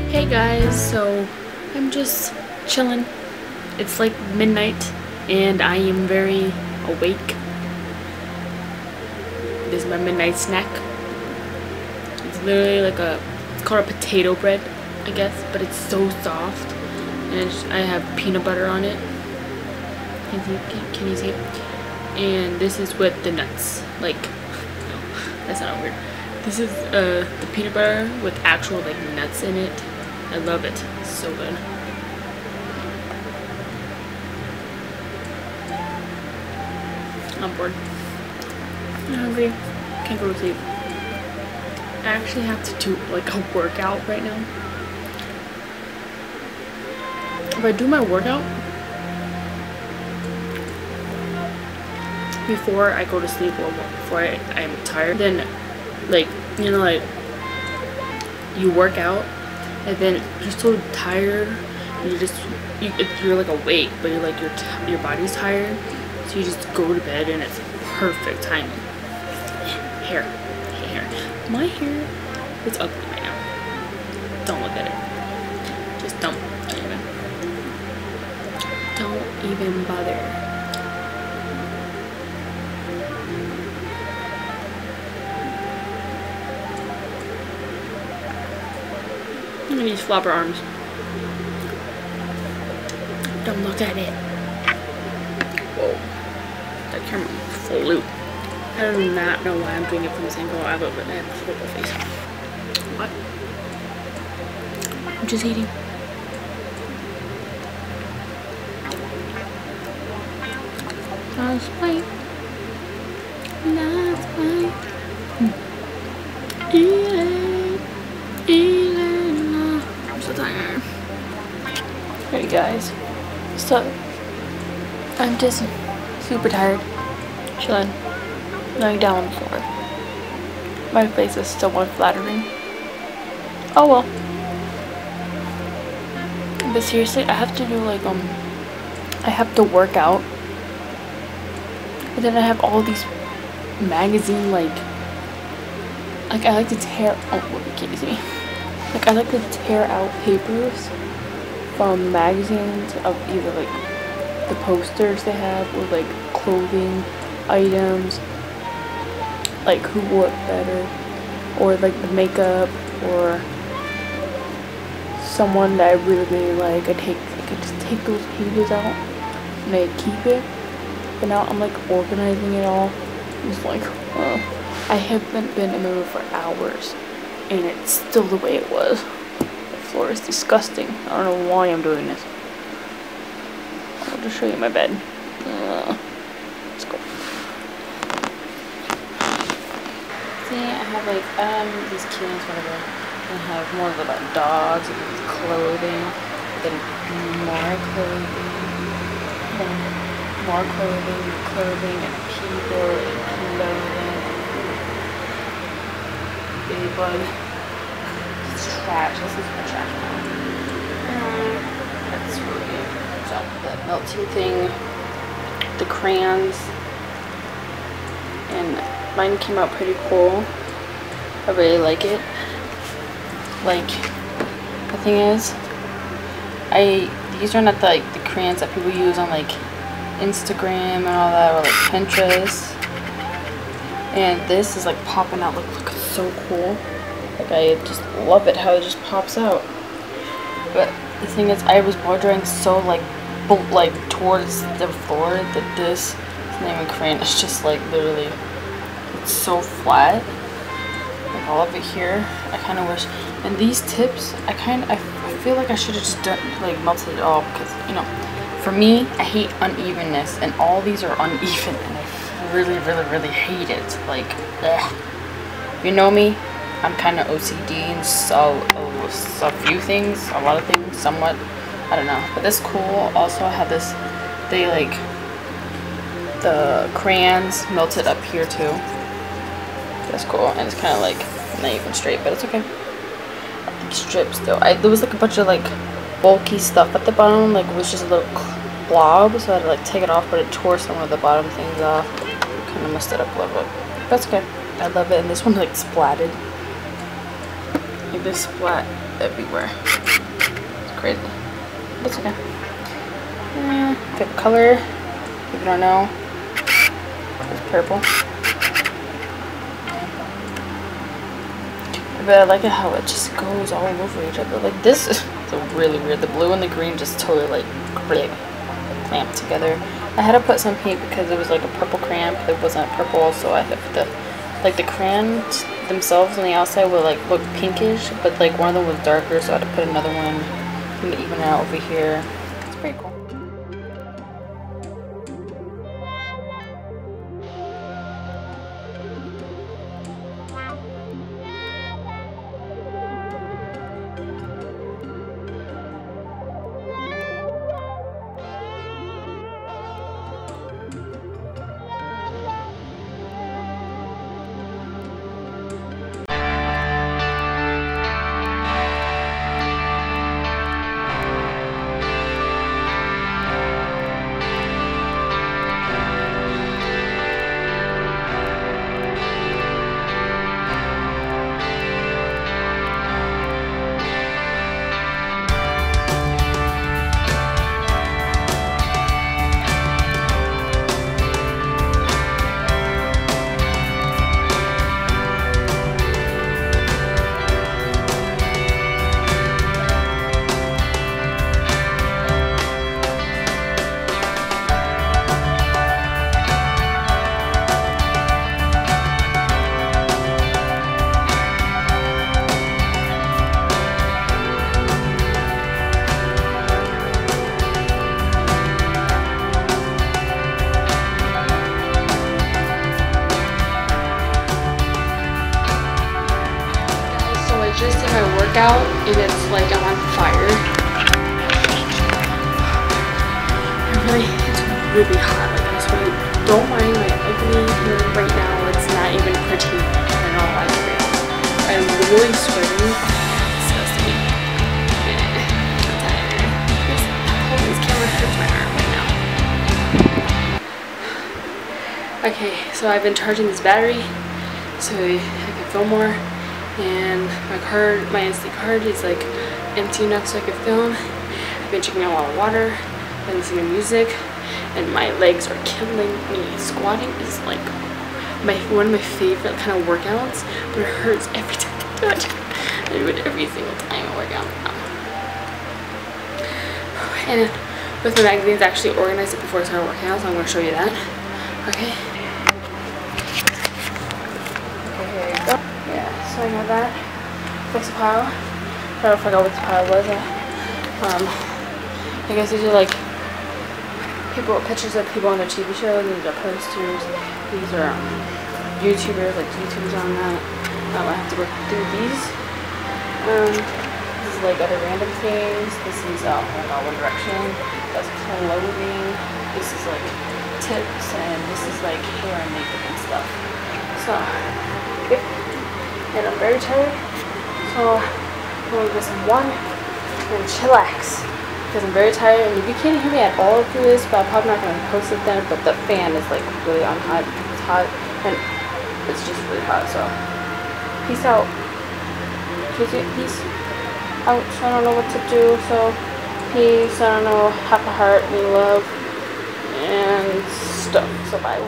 Hey guys, so I'm just chilling. It's like midnight and I am very awake. This is my midnight snack. It's literally like it's called a potato bread, I guess, but it's so soft. And I have peanut butter on it. Can you see it? And this is with the nuts. Like, no, that's not weird. This is the peanut butter with actual like nuts in it. I love it. It's so good. I'm bored. I'm hungry. Can't go to sleep. I actually have to do like a workout right now. If I do my workout before I go to sleep or before I'm tired, then like, you know, like you work out and then you're so tired and you're like awake, but you're like your body's tired, so you just go to bed and it's perfect timing. Hair. My hair is ugly right now. Don't look at it. Just don't even bother. Look at these flopper arms. Don't look at it. Whoa. That camera flew. I do not know why I'm doing it from this angle. I have a football face. What? I'm just eating. That's fine. That's fine. I'm so tired. Hey guys. So, I'm just super tired. Chilling. Lying down on the floor. My face is so unflattering. Oh well. But seriously, I have to do like I have to work out. But then I have all these magazine like I like to tear can't you see me? Like I like to tear out papers from magazines of either like the posters they have or like clothing items, like who wore it better, or like the makeup, or someone that I really like. I could just take those pages out and I keep it. But now I'm like organizing it all. It's like, I haven't been in the room for hours and it's still the way it was. The floor is disgusting. I don't know why I'm doing this. I'll just show you my bed. Let's go. See, I have like these kittens, whatever. I have more about dogs and clothing, then more clothing, then more clothing and people and clothing. Baby bug. It's trash. This is my trash now. That's really good. So the melting thing, the crayons, and mine came out pretty cool. I really like it. Like, the thing is, these are not the crayons that people use on like Instagram and all that, or like Pinterest. And this is like popping out. Look, it's so cool. Like I just love it how it just pops out. But the thing is, I was bordering so like towards the floor that this is not even crayon. It's just like literally, it's so flat. Like all of it here, I kind of wish. And these tips, I feel like I should have just done like melted it all, because you know, for me, I hate unevenness, and all these are uneven, and I really hate it. Like, ugh. You know me, I'm kind of OCD, and so a few things, a lot of things, somewhat. I don't know, but this cool. Also, I have this. They like the crayons melted up here too. That's cool, and it's kind of like not even straight, but it's okay. Strips though. There was like a bunch of like bulky stuff at the bottom, like it was just a little blob, so I had to like take it off, but it tore some of the bottom things off. Kind of messed it up a little bit. That's okay. I love it, and this one like splatted. Like this splat everywhere. crazy. But it's okay. Favorite color, if you don't know, it's purple. But I like it how it just goes all over each other. Like this is really weird. The blue and the green just totally like clamped together. I had to put some paint because it was like a purple crayon, but it wasn't purple, so I have to, like the crayons themselves on the outside would like look pinkish, but like one of them was darker, so I had to put another one to even it out over here. It's pretty cool. Just did my workout and it's like I'm on fire. It's really hot. Like I swear, don't mind my ugly hair right now. It's not even pretty at all. I swear. I'm literally sweating. It's disgusting. I'm tired. This camera hurts my arm right now. Okay, so I've been charging this battery so I can film more. And my SD card is like empty enough so I can film. I've been drinking a lot of water, been listening to music, and my legs are killing me. Squatting is like one of my favorite kind of workouts, but it hurts every time I do it. I do it every single time I work out. And with my magazines, I actually organized it before I started working out, so I'm going to show you that. Okay. Here you go. Yeah, so I got that. Fix a pile. I forgot what the pile was. I guess these are like pictures of people on their TV shows. These are posters. These are YouTubers, like YouTubers on that. I have to go through these. This is like other random things. This is One Direction. That's clothing. This is like tips, and this is like hair and makeup and stuff. So, okay. And I'm very tired, so I'm going to get some water and chillax because I'm very tired. And if you can't hear me at all through this, but I'm probably not going to post it then, but the fan is like really on hot. It's hot and it's just really hot, so peace out. Peace out. So I don't know what to do, so peace. I don't know, half a heart and love and stuff. So bye.